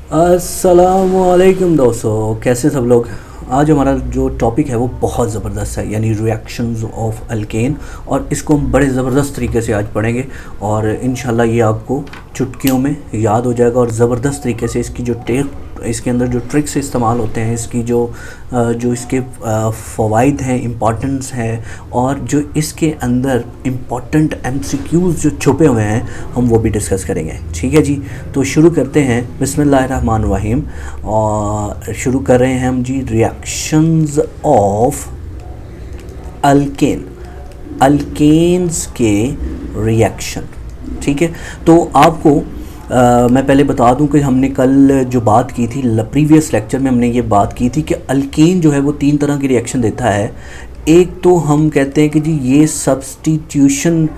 अस्सलामुअलैकुम दोस्तों, कैसे सब लोग। आज हमारा जो टॉपिक है वो बहुत ज़बरदस्त है, यानी रिएक्शंस ऑफ अल्केन। और इसको हम बड़े ज़बरदस्त तरीके से आज पढ़ेंगे और इंशाल्लाह ये आपको चुटकियों में याद हो जाएगा। और ज़बरदस्त तरीके से इसकी जो इसके अंदर जो ट्रिक्स इस्तेमाल होते हैं, इसकी जो इसके फ़वाइद हैं, इम्पॉर्टेंस है, और जो इसके अंदर इम्पॉर्टेंट एमसीक्यूज़ जो छुपे हुए हैं, हम वो भी डिस्कस करेंगे। ठीक है जी, तो शुरू करते हैं। बिस्मिल्लाहिर्रहमानिर्रहीम। और शुरू कर रहे हैं हम जी, रिएक्शंस ऑफ अल्केन, अल्केन्स के रिएक्शन। ठीक है, तो आपको मैं पहले बता दूं कि हमने कल जो बात की थी, प्रीवियस लेक्चर में हमने ये बात की थी कि अल्केन जो है वो 3 तरह की रिएक्शन देता है। एक तो हम कहते हैं कि जी ये सब्स्टिट्यूशन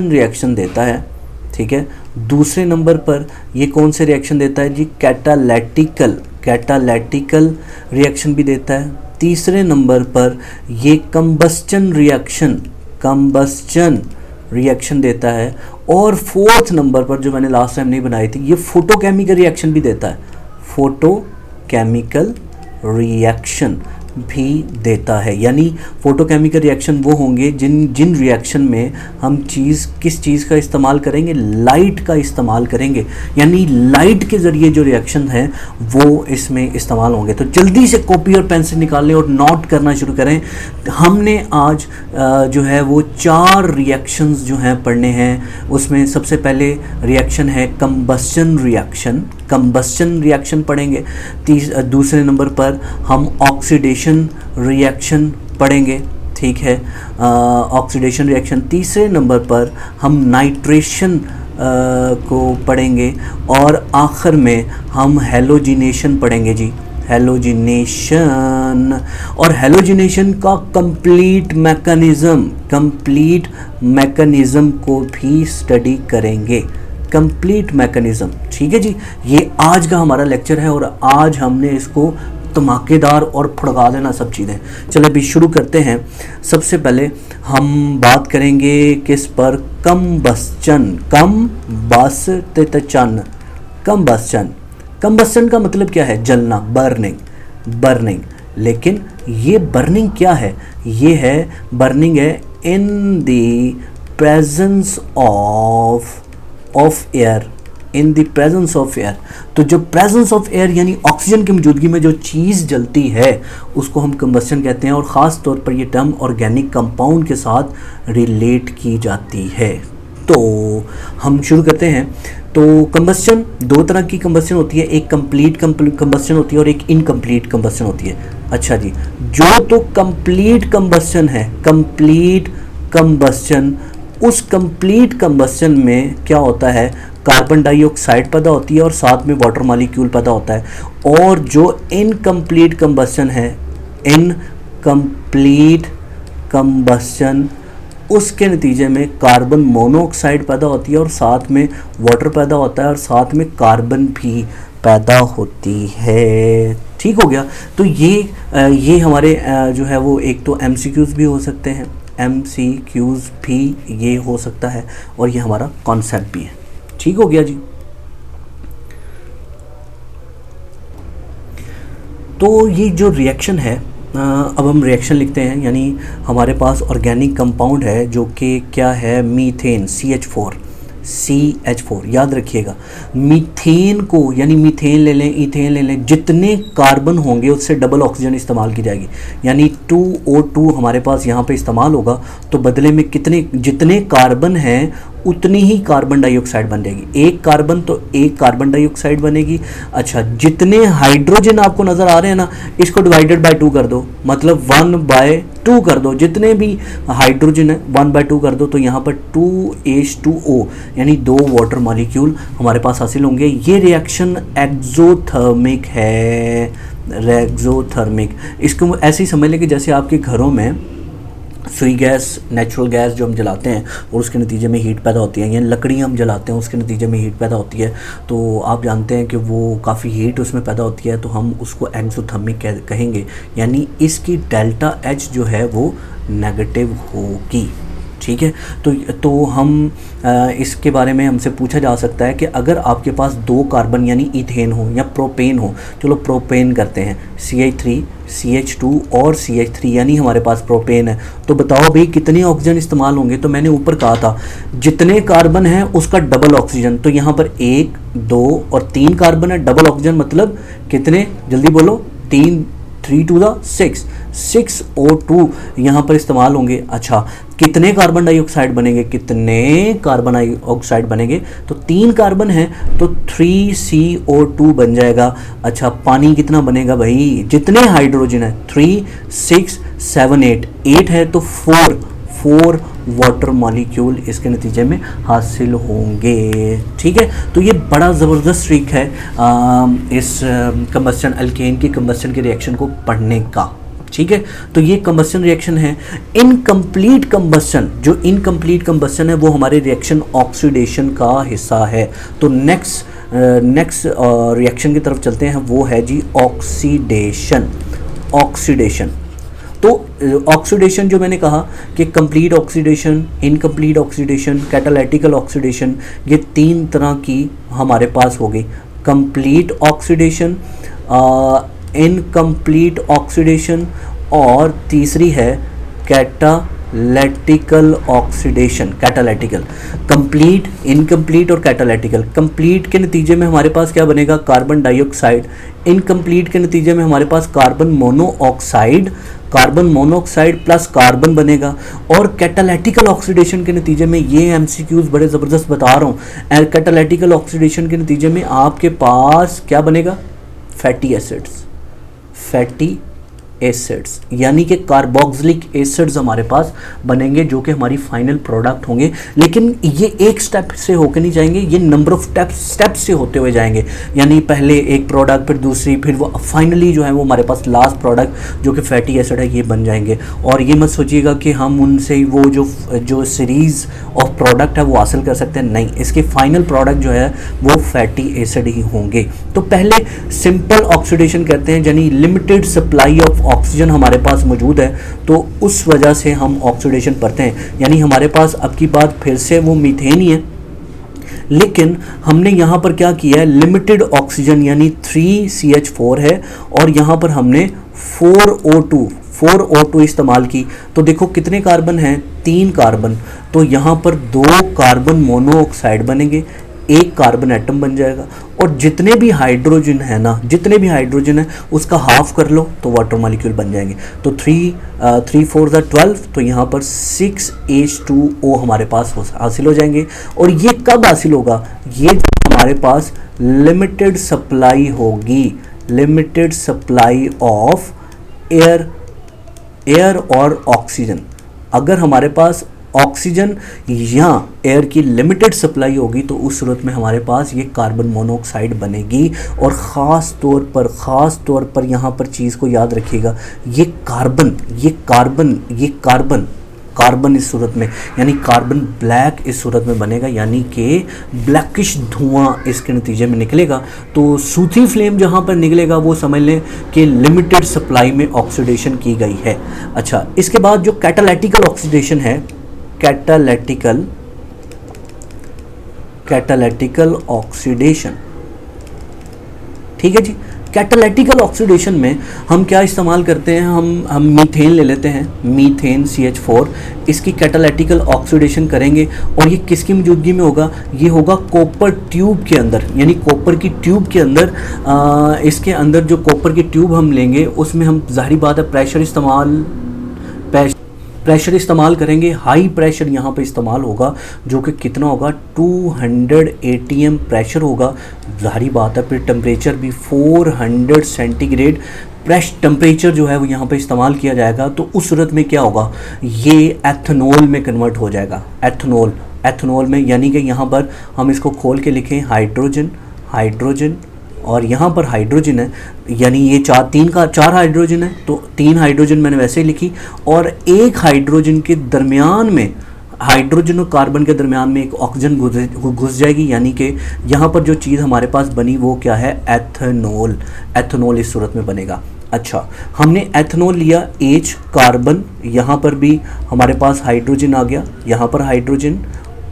रिएक्शन देता है। ठीक है, दूसरे नंबर पर ये कौन से रिएक्शन देता है जी, कैटालैटिकल रिएक्शन भी देता है। तीसरे नंबर पर ये कंबस्चन रिएक्शन देता है। और फोर्थ नंबर पर जो मैंने लास्ट टाइम नहीं बनाई थी, ये फोटोकेमिकल रिएक्शन भी देता है, फोटोकेमिकल रिएक्शन भी देता है। यानी फोटोकेमिकल रिएक्शन वो होंगे जिन रिएक्शन में हम किस चीज़ का इस्तेमाल करेंगे, लाइट का इस्तेमाल करेंगे। यानी लाइट के ज़रिए जो रिएक्शन है वो इसमें इस्तेमाल होंगे। तो जल्दी से कॉपी और पेंसिल निकाल लें और नोट करना शुरू करें। हमने आज जो है वो 4 रिएक्शंस जो हैं पढ़ने हैं। उसमें सबसे पहले रिएक्शन है कंबस्चन रिएक्शन पढ़ेंगे। दूसरे नंबर पर हम ऑक्सीडेशन रिएक्शन पढ़ेंगे। ठीक है, ऑक्सीडेशन रिएक्शन। तीसरे नंबर पर हम नाइट्रेशन को पढ़ेंगे। और आखिर में हम हैलोजिनेशन पढ़ेंगे जी, हैलोजिनेशन। और हैलोजिनेशन का कंप्लीट मैकेनिज़्म को भी स्टडी करेंगे, कंप्लीट मैकेनिज़्म। ठीक है जी, ये आज का हमारा लेक्चर है और आज हमने इसको धमाकेदार और फड़का देना सब चीज़ें। चलो अभी शुरू करते हैं। सबसे पहले हम बात करेंगे किस पर, कंबस्चन का मतलब क्या है, जलना, बर्निंग। लेकिन ये बर्निंग क्या है, ये है बर्निंग है in the presence of air, in the presence of air. तो जो प्रेजेंस ऑफ एयर यानी ऑक्सीजन की मौजूदगी में जो चीज़ जलती है उसको हम कंबस्चन कहते हैं। और ख़ास तौर पर ये टर्म ऑर्गेनिक कंपाउंड के साथ रिलेट की जाती है। तो हम शुरू करते हैं। तो कंबस्चन, 2 तरह की कंबस्चन होती है, एक कंप्लीट कंबस्चन होती है और एक इनकम्प्लीट कंबस्चन होती है। अच्छा जी, जो तो कंप्लीट कंबस्चन है, उस कंप्लीट कंबस्चन में क्या होता है, कार्बन डाइऑक्साइड पैदा होती है और साथ में वाटर मॉलिक्यूल पैदा होता है। और जो इनकम्प्लीट कंबस्चन है, उसके नतीजे में कार्बन मोनोऑक्साइड पैदा होती है और साथ में वाटर पैदा होता है और साथ में कार्बन भी पैदा होती है। ठीक हो गया। तो ये हमारे जो है वो एक तो एमसीक्यूज़ भी हो सकते हैं, एमसीक्यूज़ भी ये हो सकता है, और ये हमारा कॉन्सेप्ट भी है। ठीक हो गया जी। तो ये जो रिएक्शन है, अब हम रिएक्शन लिखते हैं। यानी हमारे पास ऑर्गेनिक कंपाउंड है जो कि क्या है, मीथेन, CH4। याद रखिएगा, मीथेन को, यानी मीथेन ले लें, इथेन ले लें, जितने कार्बन होंगे उससे डबल ऑक्सीजन इस्तेमाल की जाएगी। यानी 2O2 हमारे पास यहाँ पे इस्तेमाल होगा, तो बदले में जितने कार्बन हैं उतनी ही कार्बन डाइऑक्साइड बन जाएगी। एक कार्बन तो एक कार्बन डाइऑक्साइड बनेगी। अच्छा, जितने हाइड्रोजन आपको नज़र आ रहे हैं ना, इसको डिवाइडेड बाय 2 कर दो, मतलब 1/2 कर दो। जितने भी हाइड्रोजन है 1/2 कर दो, तो यहाँ पर 2H2O यानी 2 वाटर मॉलिक्यूल हमारे पास हासिल होंगे। ये रिएक्शन एक्सोथर्मिक है, इसको ऐसे ही समझ लें कि जैसे आपके घरों में सुई गैस, नेचुरल गैस जो हम जलाते हैं और उसके नतीजे में हीट पैदा होती है, या लकड़ी हम जलाते हैं उसके नतीजे में हीट पैदा होती है, तो आप जानते हैं कि वो काफ़ी हीट उसमें पैदा होती है, तो हम उसको एक्सोथर्मिक कहेंगे। यानी इसकी डेल्टा H जो है वो नेगेटिव होगी। ठीक है। तो हम इसके बारे में हमसे पूछा जा सकता है कि अगर आपके पास 2 कार्बन यानी इथेन हो या प्रोपेन हो, चलो प्रोपेन करते हैं, CH3 CH2 और CH3 यानी हमारे पास प्रोपेन है, तो बताओ भाई कितने ऑक्सीजन इस्तेमाल होंगे। तो मैंने ऊपर कहा था जितने कार्बन है उसका डबल ऑक्सीजन, तो यहाँ पर 1 2 और 3 कार्बन है, डबल ऑक्सीजन मतलब कितने, जल्दी बोलो, 3 टू द 6 O2 यहाँ पर इस्तेमाल होंगे। अच्छा, कितने कार्बन डाइऑक्साइड बनेंगे, कितने कार्बन डाइऑक्साइड बनेंगे, तो 3 कार्बन है तो 3CO2 बन जाएगा। अच्छा, पानी कितना बनेगा भाई, जितने हाइड्रोजन है 3 6 7 8 है तो 4 वाटर मॉलिक्यूल इसके नतीजे में हासिल होंगे। ठीक है, तो ये बड़ा ज़बरदस्त ट्रिक है इस कंबस्शन अल्केन की कंबस्शन के रिएक्शन को पढ़ने का। ठीक है, तो ये कंबस्शन रिएक्शन है। इनकम्प्लीट कंबस्शन, जो इनकम्प्लीट कंबस्शन है वो हमारे रिएक्शन ऑक्सीडेशन का हिस्सा है। तो नेक्स्ट रिएक्शन की तरफ चलते हैं, वो है जी ऑक्सीडेशन। तो ऑक्सीडेशन जो मैंने कहा कि complete oxidation, incomplete oxidation, catalytical oxidation, ये 3 तरह की हमारे पास हो गई। कंप्लीट ऑक्सीडेशन, इनकम्प्लीट ऑक्सीडेशन और तीसरी है कैटालिटिकल ऑक्सीडेशन। कैटालिटिकल, कंप्लीट, इनकम्प्लीट और कैटालिटिकल। कंप्लीट के नतीजे में हमारे पास क्या बनेगा, कार्बन डाइऑक्साइड। इनकम्प्लीट के नतीजे में हमारे पास कार्बन मोनोऑक्साइड प्लस कार्बन बनेगा। और कैटालिटिकल ऑक्सीडेशन के नतीजे में, ये एमसीक्यूज बड़े ज़बरदस्त बता रहा हूँ, कैटालिटिकल ऑक्सीडेशन के नतीजे में आपके पास क्या बनेगा, फैटी एसिड्स यानी कि कार्बोक्सिलिक एसिड्स हमारे पास बनेंगे, जो कि हमारी फाइनल प्रोडक्ट होंगे। लेकिन ये एक स्टेप से होकर नहीं जाएंगे, ये नंबर ऑफ स्टेप्स से होते हुए जाएंगे। यानी पहले एक प्रोडक्ट, फिर दूसरी, फिर वो फाइनली जो है वो हमारे पास लास्ट प्रोडक्ट जो कि फैटी एसिड है, ये बन जाएंगे। और ये मत सोचिएगा कि हम उनसे वो जो सीरीज़ ऑफ प्रोडक्ट है वो हासिल कर सकते हैं, नहीं, इसके फाइनल प्रोडक्ट जो है वो फैटी एसिड ही होंगे। तो पहले सिंपल ऑक्सीडेशन कहते हैं, यानी लिमिटेड सप्लाई ऑफ ऑक्सीजन हमारे पास मौजूद है, तो उस वजह से हम ऑक्सीडेशन पढ़ते हैं। यानी हमारे पास अब की बात फिर से वो मीथेन ही है, लेकिन हमने यहाँ पर क्या किया है, लिमिटेड ऑक्सीजन यानी 3CH4 है और यहाँ पर हमने 4O2 इस्तेमाल की। तो देखो कितने कार्बन हैं, 3 कार्बन, तो यहाँ पर 2 कार्बन मोनोऑक्साइड बनेंगे, 1 कार्बन एटम बन जाएगा। और जितने भी हाइड्रोजन है उसका हाफ कर लो तो वाटर मॉलिक्यूल बन जाएंगे। तो 3 4 12, तो यहाँ पर 6H2O हमारे पास हासिल हो जाएंगे। और ये कब हासिल होगा, ये हमारे पास लिमिटेड सप्लाई होगी, लिमिटेड सप्लाई ऑफ एयर और ऑक्सीजन। अगर हमारे पास ऑक्सीजन या एयर की लिमिटेड सप्लाई होगी तो उस सूरत में हमारे पास ये कार्बन मोनोऑक्साइड बनेगी। और ख़ास तौर पर यहाँ पर चीज़ को याद रखिएगा, ये कार्बन इस सूरत में, यानी कार्बन ब्लैक इस सूरत में बनेगा, यानी कि ब्लैकिश धुआं इसके नतीजे में निकलेगा। तो सूथी फ्लेम जहाँ पर निकलेगा वो समझ लें कि लिमिटेड सप्लाई में ऑक्सीडेशन की गई है। अच्छा, इसके बाद जो कैटालिटिकल ऑक्सीडेशन है, कैटालिटिकल ऑक्सीडेशन, ठीक है जी। कैटालिटिकल ऑक्सीडेशन में हम क्या इस्तेमाल करते हैं, हम मीथेन ले लेते हैं, मीथेन CH4, इसकी कैटालिटिकल ऑक्सीडेशन करेंगे। और ये किसकी मौजूदगी में होगा, ये होगा कॉपर ट्यूब के अंदर, यानी कॉपर की ट्यूब के अंदर। इसके अंदर जो कॉपर की ट्यूब हम लेंगे उसमें हम जाहिर बात है प्रेशर इस्तेमाल करेंगे। हाई प्रेशर यहाँ पे इस्तेमाल होगा, जो कि कितना होगा, 200 ATM प्रेशर होगा। जाहिर बात है फिर टेम्परेचर भी 400 सेंटीग्रेड टेम्परेचर जो है वो यहाँ पे इस्तेमाल किया जाएगा। तो उस सूरत में क्या होगा, ये एथनॉल में कन्वर्ट हो जाएगा, एथनॉल में, यानी कि यहाँ पर हम इसको खोल के लिखें हाइड्रोजन और यहाँ पर हाइड्रोजन है, यानी ये 4 हाइड्रोजन है, तो 3 हाइड्रोजन मैंने वैसे ही लिखी। और एक हाइड्रोजन के दरमियान में, हाइड्रोजन और कार्बन के दरमियान में एक ऑक्सीजन घुस जाएगी, यानी कि यहाँ पर जो चीज़ हमारे पास बनी वो क्या है, एथनॉल इस सूरत में बनेगा। अच्छा, हमने एथनॉल लिया, H कार्बन, यहाँ पर भी हमारे पास हाइड्रोजन आ गया, यहाँ पर हाइड्रोजन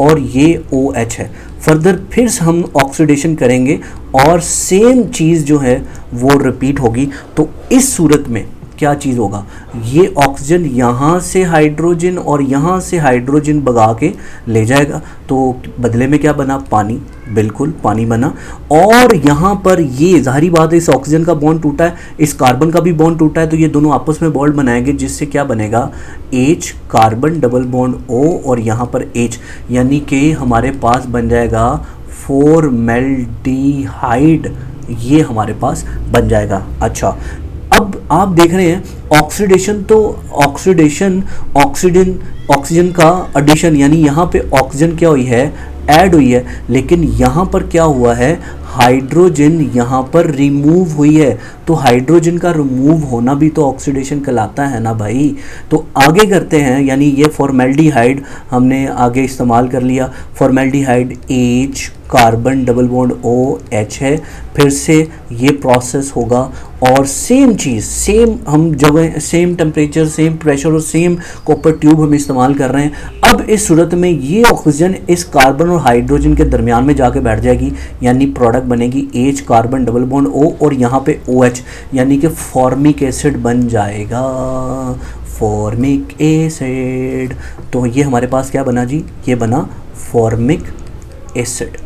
और ये OH है। फर्दर फिर से हम ऑक्सीडेशन करेंगे और सेम चीज़ जो है वो रिपीट होगी। तो इस सूरत में क्या चीज़ होगा, ये ऑक्सीजन यहाँ से हाइड्रोजन और यहाँ से हाइड्रोजन भगा के ले जाएगा, तो बदले में क्या बना, पानी, बिल्कुल पानी बना। और यहाँ पर ये जाहिर बात है इस ऑक्सीजन का बॉन्ड टूटा है, इस कार्बन का भी बॉन्ड टूटा है, तो ये दोनों आपस में बॉन्ड बनाएंगे जिससे क्या बनेगा, H carbon double bond O और यहाँ पर H, यानी कि हमारे पास बन जाएगा फॉर्मेल्डिहाइड, ये हमारे पास बन जाएगा। अच्छा, अब आप देख रहे हैं ऑक्सीडेशन, तो ऑक्सीजन का एडिशन, यानी यहाँ पे ऑक्सीजन क्या हुई है, ऐड हुई है, लेकिन यहाँ पर क्या हुआ है, हाइड्रोजन यहाँ पर रिमूव हुई है। तो हाइड्रोजन का रिमूव होना भी तो ऑक्सीडेशन कहलाता है ना भाई। तो आगे करते हैं, यानी ये फॉर्मेल्डिहाइड हमने आगे इस्तेमाल कर लिया, formaldehyde H carbon double bond OH है, फिर से ये प्रोसेस होगा और सेम चीज़, सेम हम जगह, सेम टेम्परेचर, सेम प्रेशर और सेम कॉपर ट्यूब हम इस्तेमाल कर रहे हैं। अब इस सूरत में ये ऑक्सीजन इस कार्बन और हाइड्रोजन के दरमियान में जाके बैठ जाएगी, यानी प्रोडक्ट बनेगी H carbon double bond O और यहाँ पे OH, यानी कि फॉर्मिक एसिड बन जाएगा, फॉर्मिक एसिड। तो ये हमारे पास क्या बना जी, ये बना फॉर्मिक एसिड।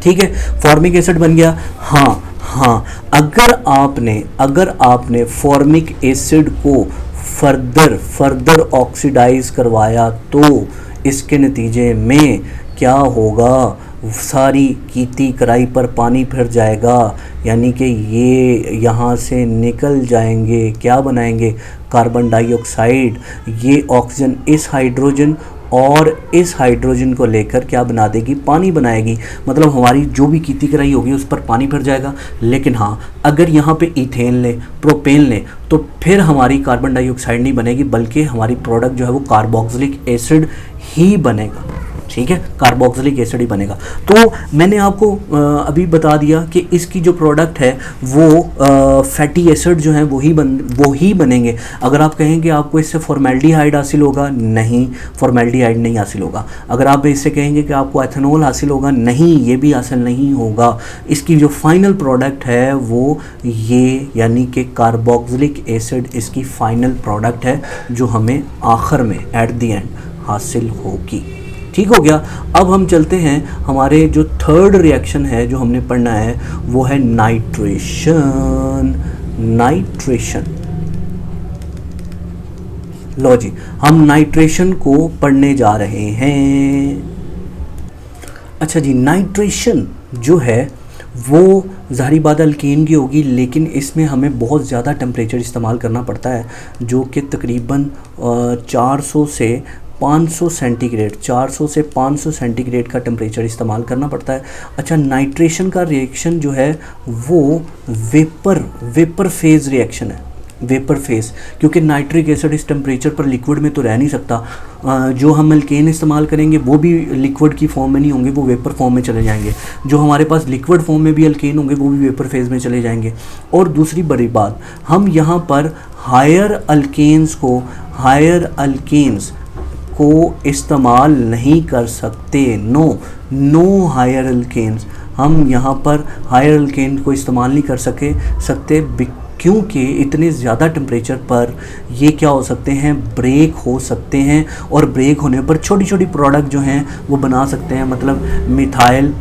ठीक है, फॉर्मिक एसिड बन गया। हाँ, अगर आपने फॉर्मिक एसिड को फर्दर ऑक्सीडाइज करवाया तो इसके नतीजे में क्या होगा, सारी कीती कराई पर पानी फिर जाएगा, यानी कि ये यहाँ से निकल जाएंगे, क्या बनाएंगे, कार्बन डाइऑक्साइड। ये ऑक्सीजन इस हाइड्रोजन और इस हाइड्रोजन को लेकर क्या बना देगी, पानी बनाएगी। मतलब हमारी जो भी कीती कराई होगी उस पर पानी फिर जाएगा। लेकिन हाँ, अगर यहाँ पे इथेन ले, प्रोपेन ले, तो फिर हमारी कार्बन डाइऑक्साइड नहीं बनेगी, बल्कि हमारी प्रोडक्ट जो है वो कार्बोक्सिलिक एसिड ही बनेगा। ठीक है, कार्बोक्सिलिक एसिड ही बनेगा। तो मैंने आपको अभी बता दिया कि इसकी जो प्रोडक्ट है वो फैटी एसिड जो है वो ही बनेंगे। अगर आप कहें कि आपको इससे फॉर्मेल्डिहाइड हासिल होगा, नहीं, फॉर्मेल्डिहाइड नहीं हासिल होगा। अगर आप इससे कहेंगे कि आपको एथेनॉल हासिल होगा, नहीं, ये भी हासिल नहीं होगा। इसकी जो फाइनल प्रोडक्ट है वो ये, यानी कि कार्बोक्सिलिक एसिड इसकी फाइनल प्रोडक्ट है जो हमें आखिर में एट द एंड हासिल होगी। ठीक हो गया। अब हम चलते हैं, हमारे जो थर्ड रिएक्शन है जो हमने पढ़ना है वो है नाइट्रेशन। लो जी, हम नाइट्रेशन को पढ़ने जा रहे हैं। अच्छा जी, नाइट्रेशन जो है वो ज़ाहिर बात अल्कीन की होगी, लेकिन इसमें हमें बहुत ज़्यादा टेम्परेचर इस्तेमाल करना पड़ता है, जो कि तकरीबन 400 से 500 सेंटीग्रेड, 400 से 500 सेंटीग्रेड का टेम्परेचर इस्तेमाल करना पड़ता है। अच्छा, नाइट्रेशन का रिएक्शन जो है वो वेपर फेज़ रिएक्शन है, वेपर फेज़, क्योंकि नाइट्रिक एसिड इस टेम्परेचर पर लिक्विड में तो रह नहीं सकता। जो हम अल्केन इस्तेमाल करेंगे वो भी लिक्विड की फॉर्म में नहीं होंगे, वो वेपर फॉर्म में चले जाएंगे। जो हमारे पास लिक्विड फॉर्म में भी अल्केन होंगे वो भी वेपर फेज़ में चले जाएंगे। और दूसरी बड़ी बात, हम यहाँ पर हायर अल्केन्स को इस्तेमाल नहीं कर सकते। नो हायर अल्केन्स, हम यहाँ पर हायर अल्केन को इस्तेमाल नहीं कर सकते क्योंकि इतने ज़्यादा टेम्परेचर पर ये क्या हो सकते हैं, ब्रेक हो सकते हैं, और ब्रेक होने पर छोटी छोटी प्रोडक्ट जो हैं वो बना सकते हैं। मतलब मिथाइल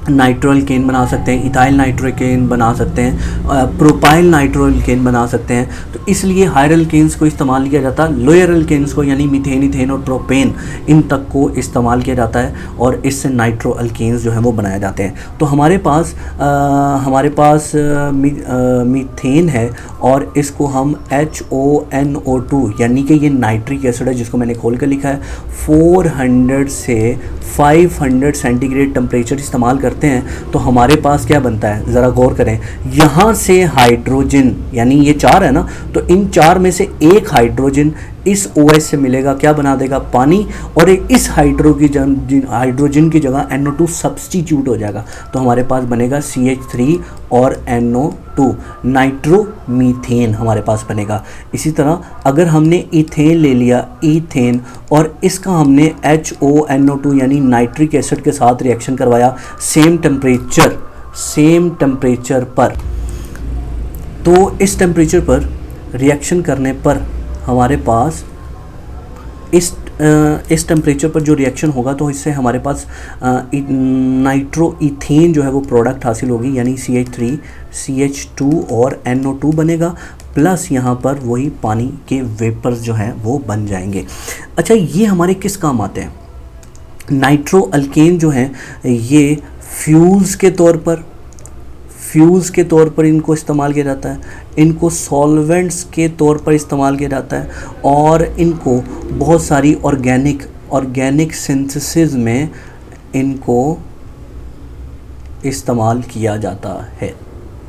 नाइट्रोअल्केन बना सकते हैं, इथाइल नाइट्रोअल्केन बना सकते हैं, प्रोपाइल नाइट्रोअल्केन बना सकते हैं। तो इसलिए हायर अल्केन्स को इस्तेमाल किया जाता है, लोअर अल्केन्स को यानी मीथेन, इथेन और प्रोपेन, इन तक को इस्तेमाल किया जाता है और इससे नाइट्रोअल्केन्स जो हैं वो बनाए जाते हैं। तो हमारे पास मीथेन है और इसको हम HONO2 यानी कि ये नाइट्रिक एसिड है जिसको मैंने खोल कर लिखा है, 400 से 500 सेंटीग्रेड टेम्परेचर इस्तेमाल करते हैं। तो हमारे पास क्या बनता है, ज़रा गौर करें, यहाँ से हाइड्रोजन, यानी ये 4 है ना, तो इन 4 में से एक हाइड्रोजन इस OH से मिलेगा, क्या बना देगा, पानी, और इस हाइड्रोजन की जगह NO2 सब्सटीट्यूट हो जाएगा, तो हमारे पास बनेगा CH3 और NO2, नाइट्रोमीथेन हमारे पास बनेगा। इसी तरह अगर हमने इथेन ले लिया, ईथेन, और इसका हमने HONO2 यानी नाइट्रिक एसिड के साथ रिएक्शन करवाया सेम टेम्परेचर पर, तो इस टेम्परेचर पर रिएक्शन करने पर हमारे पास इस टेम्परेचर पर जो रिएक्शन होगा तो इससे हमारे पास नाइट्रो इथेन जो है वो प्रोडक्ट हासिल होगी, यानी CH3 CH2 और NO2 बनेगा, प्लस यहाँ पर वही पानी के वेपर्स जो हैं वो बन जाएंगे। अच्छा, ये हमारे किस काम आते हैं? नाइट्रो अल्केन जो हैं ये फ्यूल्स के तौर पर इनको इस्तेमाल किया जाता है, इनको सॉल्वेंट्स के तौर पर इस्तेमाल किया जाता है, और इनको बहुत सारी ऑर्गेनिक सिंथेसिस में इनको इस्तेमाल किया जाता है।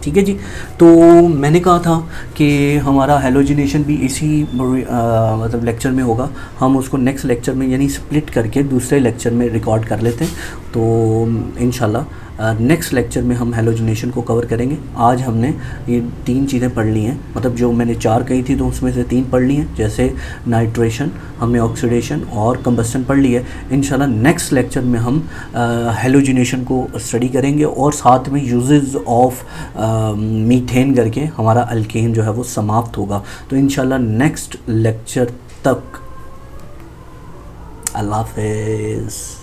ठीक है जी। तो मैंने कहा था कि हमारा हेलोजिनेशन भी इसी मतलब लेक्चर में होगा, हम उसको नेक्स्ट लेक्चर में यानी स्प्लिट करके दूसरे लेक्चर में रिकॉर्ड कर लेते हैं। तो इंशाल्लाह नेक्स्ट लेक्चर में हम हेलोजिनेशन को कवर करेंगे। आज हमने ये 3 चीज़ें पढ़ ली हैं, मतलब जो मैंने 4 कही थी तो उसमें से 3 पढ़ ली हैं, जैसे नाइट्रेशन, हमने ऑक्सीडेशन और कंबस्टन पढ़ ली है। इंशाल्लाह नेक्स्ट लेक्चर में हम हेलोजिनेशन को स्टडी करेंगे और साथ में यूजेस ऑफ मीथेन करके हमारा अल्केन जो है वो समाप्त होगा। तो इंशाल्लाह नेक्स्ट लेक्चर तक अल्लाह हाफ़िज़।